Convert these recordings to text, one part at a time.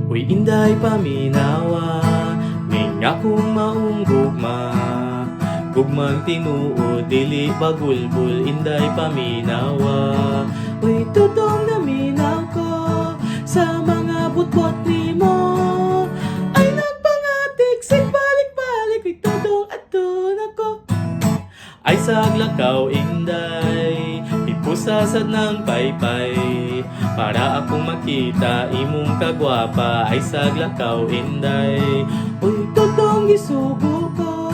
Uy, inday paminawa, may nga kong maong gugma. Gugmang tinuod, dili bagulbul, inday paminawa. Uy, tutong naminaw ko sa mga butbot ni mo. Ay nagpangatik, balik-balik, uy, tutong atun ako. Ay saglakaw, inday, ipusasad ng paypay. Para akong makita imong kagwapa, ay saglakaw, inday. Uy, tutong isugo ko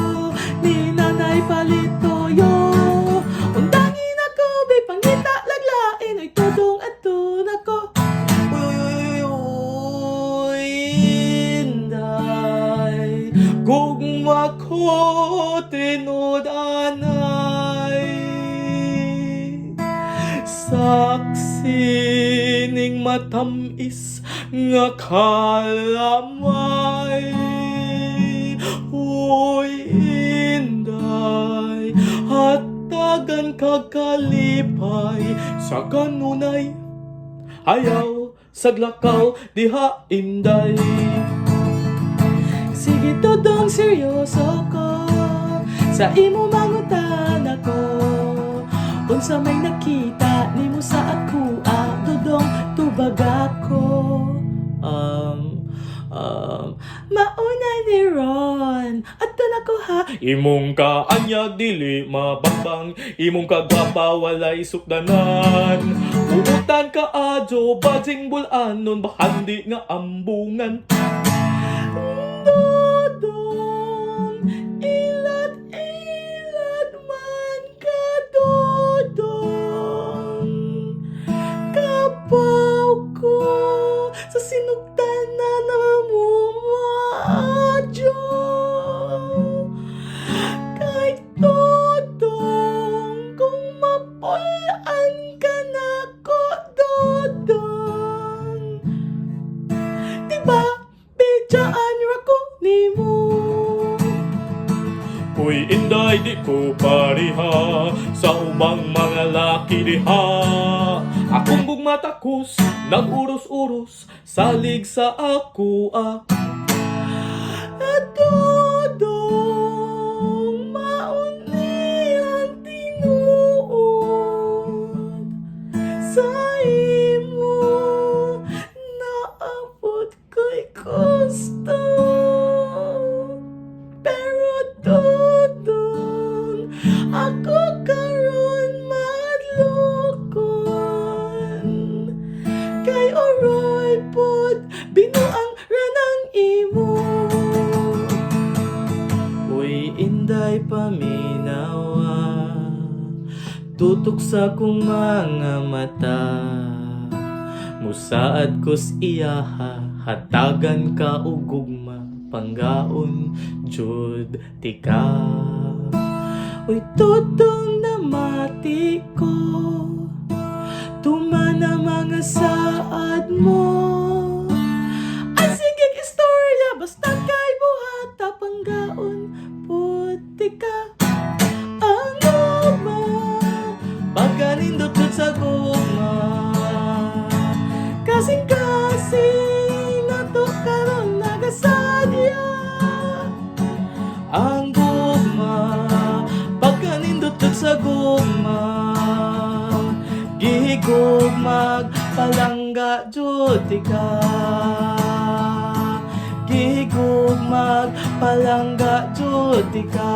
ni nanay palitoyo. Undangin ako, bay pangita laglain, uy, tutong atun ako. Uy, inday, gugma ko tinudanay. Saksi ning matamis nga kalamay. Uy, inday, hatagan kakalipay sa kanunay. Ayaw, saglakaw, diha, inday. Sige, totong seryoso ko sa imo mangutan ako. Unsa may nakita nimo sa ako, dodong tubag ako. Mauna ni Ron, ato na ko ha. Imong kaanyag dili mabambang, imong kagwapa walay sukdanan. Uutan ka adyo, badsing bulanon, bahandi nga ambungan. Dodong, ilat-ilat man ka, dodong. Kapaw ko sa sinugtanan na mo maadyo. Kay dodong, kung mapulaan ka na ko, dodong. Diba, bidjaan rako nimo. Uy, inday, di ko pariha sa ubang mga laki diha. Akong gugma takos, nag-uros-uros, salig sa ako Dodong, mauni ang tinuod sa imo, naabot ko'y gusto. Pero dodong, ako karon madlokon. Kay oroy pod, binuang ranang imo. Uy, inday paminawa, tutok sa kong mga mata. Musaad kos iyaha, hatagan ka og gugma, panggaon jud tika. Uy, tutong namati ko, tumana mga saad mo. Ay sige istorya, basta kay buhata, panggaon puti ka. Ang gugma, pagkanindot jud sa gugma, kasing-kasing nato karon nagasadya. Ang gugma, pagkanindot jud sa gugma, gihigugmag palangga jud tika. Gihigugmag palangga jud tika.